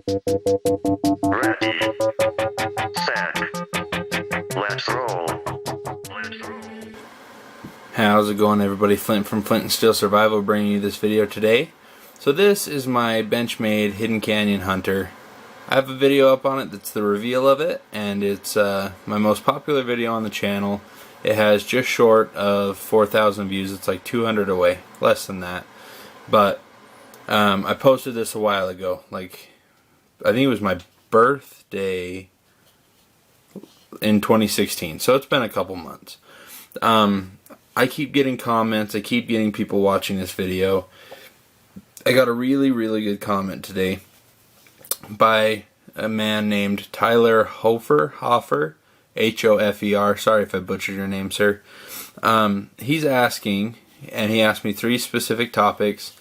Ready, set, let's roll. How's it going, everybody? Flint from Flint and Steel Survival bringing you this video today. So this is my Benchmade Hidden Canyon Hunter. I have a video up on it that's the reveal of it, and it's my most popular video on the channel. It has just short of 4,000 views. It's like 200 away, less than that. But I posted this a while ago, like I think it was my birthday in 2016, so it's been a couple months. I keep getting comments, I keep getting people watching this video. I got a really good comment today by a man named Tyler Hofer, H-O-F-E-R, sorry if I butchered your name, sir. He's asking, and he asked me 3 specific topics.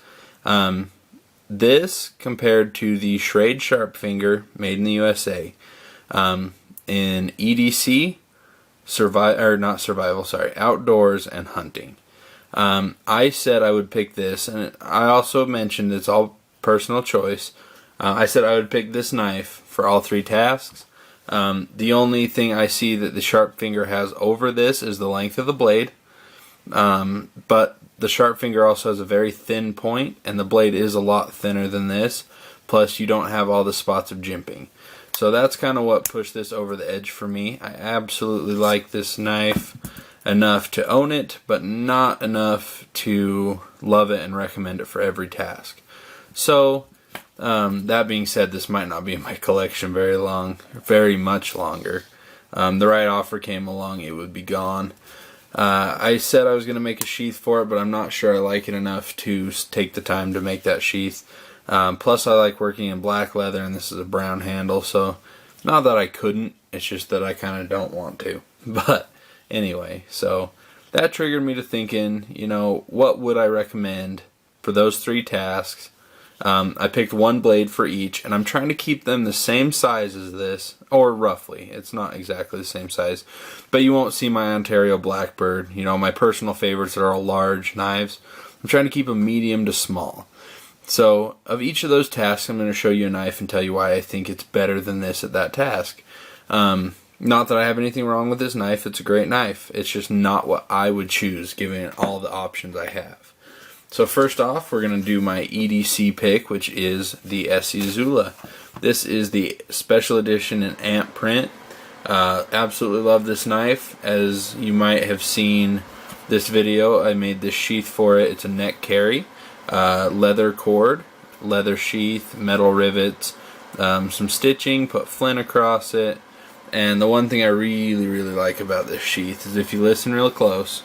This compared to the Schrade Sharpfinger made in the USA in EDC outdoors and hunting. I said I would pick this, and I also mentioned it's all personal choice. I said I would pick this knife for all 3 tasks. The only thing I see that the Sharpfinger has over this is the length of the blade, but the Sharpfinger also has a very thin point, and the blade is a lot thinner than this, plus you don't have all the spots of jimping. So that's kind of what pushed this over the edge for me. I absolutely like this knife enough to own it, but not enough to love it and recommend it for every task. So that being said, this might not be in my collection very much longer. The right offer came along, it would be gone. I said I was going to make a sheath for it, but I'm not sure I like it enough to take the time to make that sheath. Plus I like working in black leather, and this is a brown handle, so not that I couldn't, it's just that I kind of don't want to. But anyway, so that triggered me to thinking, you know, what would I recommend for those 3 tasks? I picked 1 blade for each, and I'm trying to keep them the same size as this, or roughly. It's not exactly the same size, but you won't see my Ontario Blackbird. You know, my personal favorites are all large knives. I'm trying to keep them medium to small. So, of each of those tasks, I'm going to show you a knife and tell you why I think it's better than this at that task. Not that I have anything wrong with this knife, it's a great knife. It's just not what I would choose, given all the options I have. So first off, we're going to do my EDC Pick, which is the SE Zula. This is the special edition in amp print. Absolutely love this knife. As you might have seen this video, I made this sheath for it. It's a neck carry, leather cord, leather sheath, metal rivets, some stitching, put flint across it. And the one thing I really like about this sheath is if you listen real close,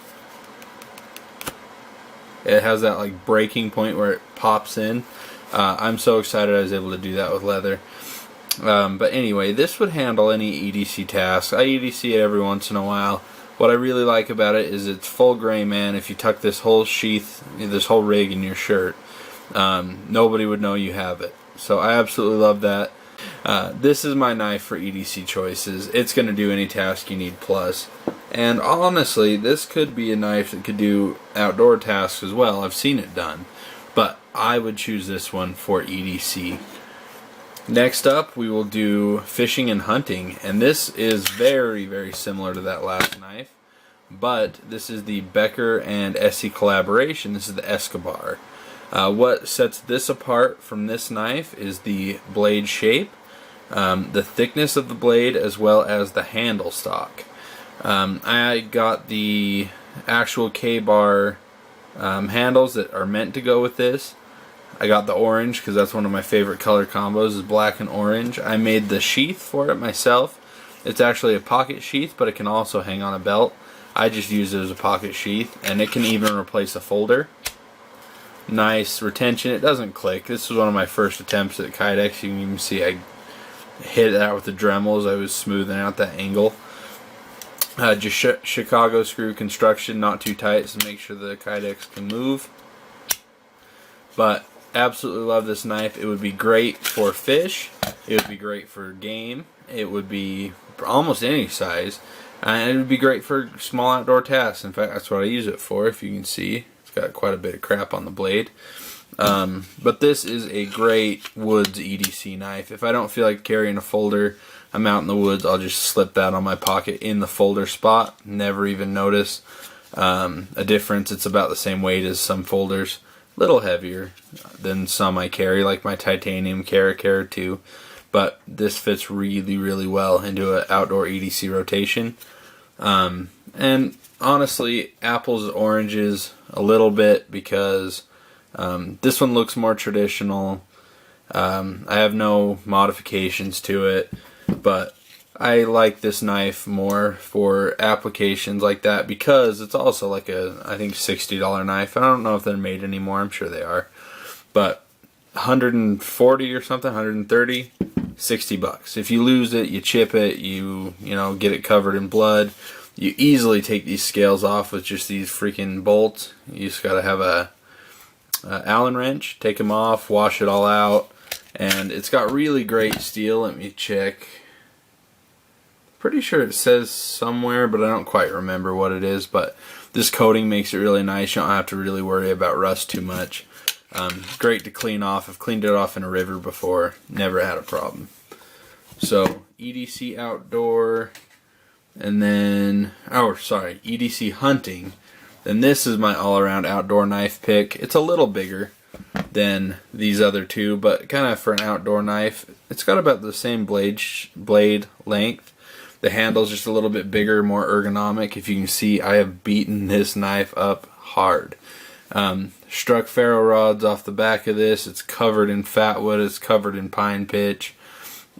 it has that like breaking point where it pops in. I'm so excited I was able to do that with leather. But anyway, this would handle any EDC task. I EDC it every once in a while. What I really like about it is it's full gray, man. If you tuck this whole sheath, this whole rig in your shirt, nobody would know you have it. So I absolutely love that. This is my knife for EDC choices. It's going to do any task you need plus. And honestly, this could be a knife that could do outdoor tasks as well. I've seen it done. But I would choose this one for EDC. Next up, we will do fishing and hunting. And this is very similar to that last knife. But this is the Becker and Essie collaboration. This is the Escobar. What sets this apart from this knife is the blade shape, the thickness of the blade, as well as the handle stock. I got the actual K-bar handles that are meant to go with this. I got the orange because that's one of my favorite color combos, is black and orange. I made the sheath for it myself. It's actually a pocket sheath, but it can also hang on a belt. I just use it as a pocket sheath, and it can even replace a folder. Nice retention. It doesn't click. This was one of my first attempts at Kydex. You can even see I hit it out with the Dremels. I was smoothing out that angle. Just Chicago screw construction, not too tight, so make sure the Kydex can move. But absolutely love this knife. It would be great for fish. It would be great for game. It would be for almost any size. And it would be great for small outdoor tasks. In fact, that's what I use it for, if you can see. It's got quite a bit of crap on the blade. But this is a great woods EDC knife. If I don't feel like carrying a folder, I'm out in the woods, I'll just slip that on my pocket in the folder spot. Never even notice a difference. It's about the same weight as some folders. A little heavier than some I carry, like my titanium Cara 2. But this fits really, really well into an outdoor EDC rotation. And honestly, apples and oranges a little bit because this one looks more traditional. I have no modifications to it, but I like this knife more for applications like that because it's also like a, I think, $60 knife. I don't know if they're made anymore. I'm sure they are. But 140 or something, 130, $60. If you lose it, you chip it, you know, get it covered in blood. You easily take these scales off with just these freaking bolts. You just gotta have a Allen wrench, take them off, wash it all out, and it's got really great steel. Let me check. Pretty sure it says somewhere, but I don't quite remember what it is. But this coating makes it really nice. You don't have to really worry about rust too much. Great to clean off. I've cleaned it off in a river before. Never had a problem. So EDC Outdoor, and then, EDC Hunting. Then this is my all-around outdoor knife pick. It's a little bigger than these other two, but kind of for an outdoor knife. It's got about the same blade length. The handle's just a little bit bigger, more ergonomic. If you can see, I have beaten this knife up hard. Struck ferro rods off the back of this. It's covered in fat wood. It's covered in pine pitch.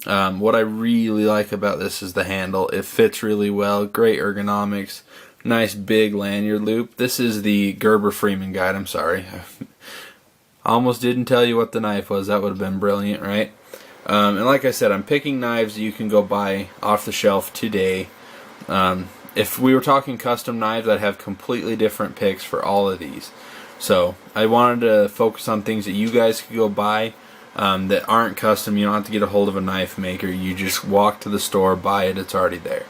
What I really like about this is the handle. It fits really well. Great ergonomics. Nice big lanyard loop. This is the Gerber Freeman guide. I'm sorry. I almost didn't tell you what the knife was. That would have been brilliant, right? And like I said, I'm picking knives you can go buy off the shelf today. If we were talking custom knives, I'd have completely different picks for all of these. So I wanted to focus on things that you guys could go buy that aren't custom. You don't have to get a hold of a knife maker. You just walk to the store, buy it. It's already there.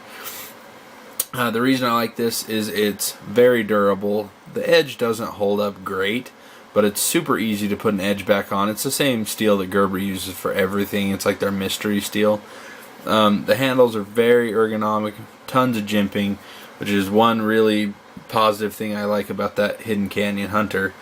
The reason I like this is it's very durable. The edge doesn't hold up great, but it's super easy to put an edge back on. It's the same steel that Gerber uses for everything. It's like their mystery steel. The handles are very ergonomic, tons of jimping, which is one really positive thing I like about that Hidden Canyon Hunter.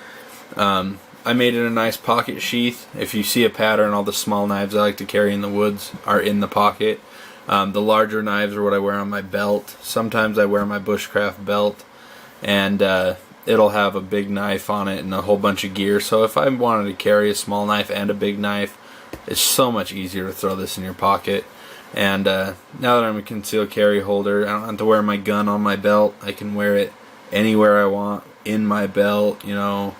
I made it a nice pocket sheath. If you see a pattern, all the small knives I like to carry in the woods are in the pocket. The larger knives are what I wear on my belt. Sometimes I wear my bushcraft belt, and it'll have a big knife on it and a whole bunch of gear. So if I wanted to carry a small knife and a big knife, it's so much easier to throw this in your pocket. And now that I'm a concealed carry holder, I don't have to wear my gun on my belt. I can wear it anywhere I want, in my belt, you know,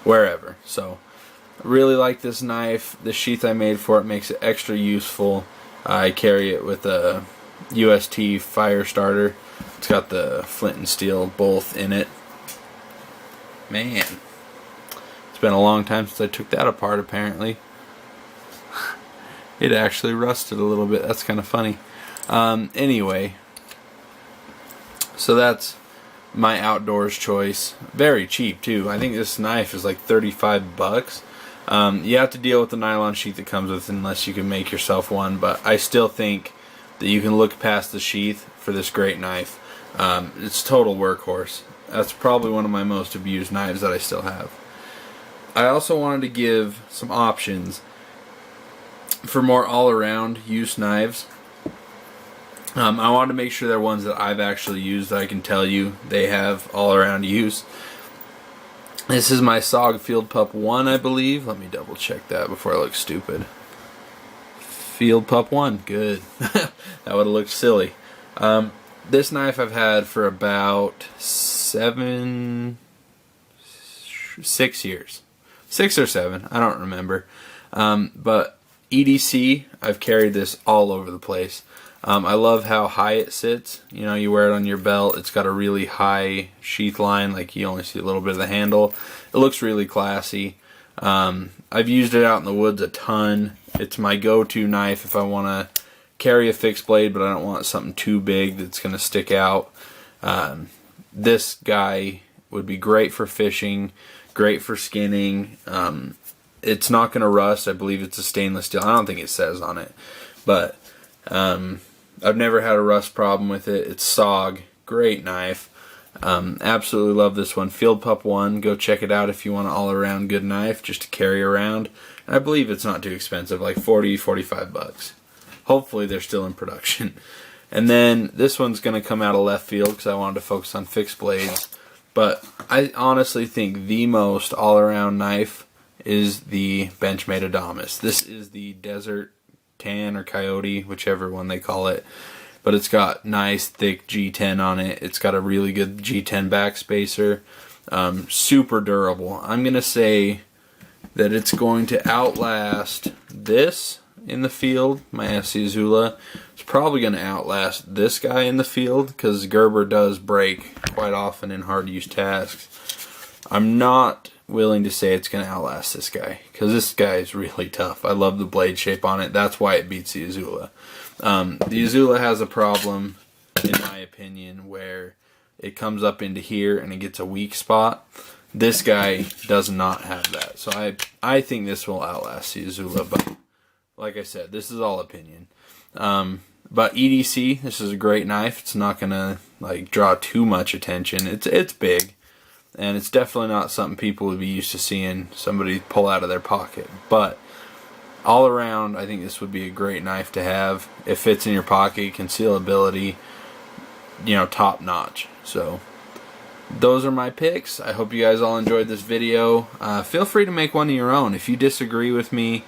wherever. So I really like this knife. The sheath I made for it makes it extra useful. I carry it with a UST fire starter. It's got the flint and steel both in it. Man, it's been a long time since I took that apart, apparently. It actually rusted a little bit. That's kind of funny. Anyway, so that's my outdoors choice. Very cheap too. I think this knife is like $35. You have to deal with the nylon sheath that comes with it unless you can make yourself one, but I still think that you can look past the sheath for this great knife. It's total workhorse. That's probably one of my most abused knives that I still have. I also wanted to give some options for more all-around use knives. I wanted to make sure they're ones that I've actually used, that I can tell you they have all-around use. This is my SOG Field Pup 1, I believe. Let me double check that before I look stupid. Field Pup 1, good. That would have looked silly. This knife I've had for about 6 years. 6 or 7, I don't remember. But EDC, I've carried this all over the place. I love how high it sits. You know, you wear it on your belt. It's got a really high sheath line, like you only see a little bit of the handle. It looks really classy. I've used it out in the woods a ton. It's my go-to knife if I want to carry a fixed blade, but I don't want something too big that's going to stick out. This guy would be great for fishing, great for skinning. It's not going to rust. I believe it's a stainless steel. I don't think it says on it, but I've never had a rust problem with it. It's SOG, great knife. Absolutely love this one. Field Pup 1, go check it out if you want an all-around good knife just to carry around. And I believe it's not too expensive, like 40, 45 bucks. Hopefully they're still in production. And then this one's going to come out of left field because I wanted to focus on fixed blades. But I honestly think the most all-around knife is the Benchmade Adamas. This is the Desert Tan or Coyote, whichever one they call it. But it's got nice thick G10 on it. It's got a really good G10 backspacer. Super durable. I'm going to say that it's going to outlast this in the field, my SC Zula. It's probably going to outlast this guy in the field because Gerber does break quite often in hard to use tasks. I'm not willing to say it's going to outlast this guy because this guy is really tough. I love the blade shape on it. That's why it beats the Azula. The Azula has a problem, in my opinion, where it comes up into here and it gets a weak spot. This guy does not have that. So I think this will outlast the Azula, but like I said, this is all opinion. But EDC, this is a great knife. It's not going to like draw too much attention. It's big, and it's definitely not something people would be used to seeing somebody pull out of their pocket. But all around, I think this would be a great knife to have. It fits in your pocket, concealability, top notch. So those are my picks. I hope you guys all enjoyed this video. Feel free to make one of your own. If you disagree with me,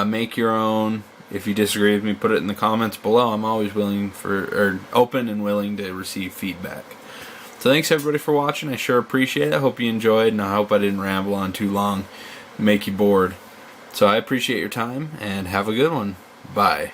make your own. If you disagree with me, put it in the comments below. I'm always open and willing to receive feedback. So thanks everybody for watching. I sure appreciate it. I hope you enjoyed, and I hope I didn't ramble on too long, make you bored. So I appreciate your time, and have a good one. Bye.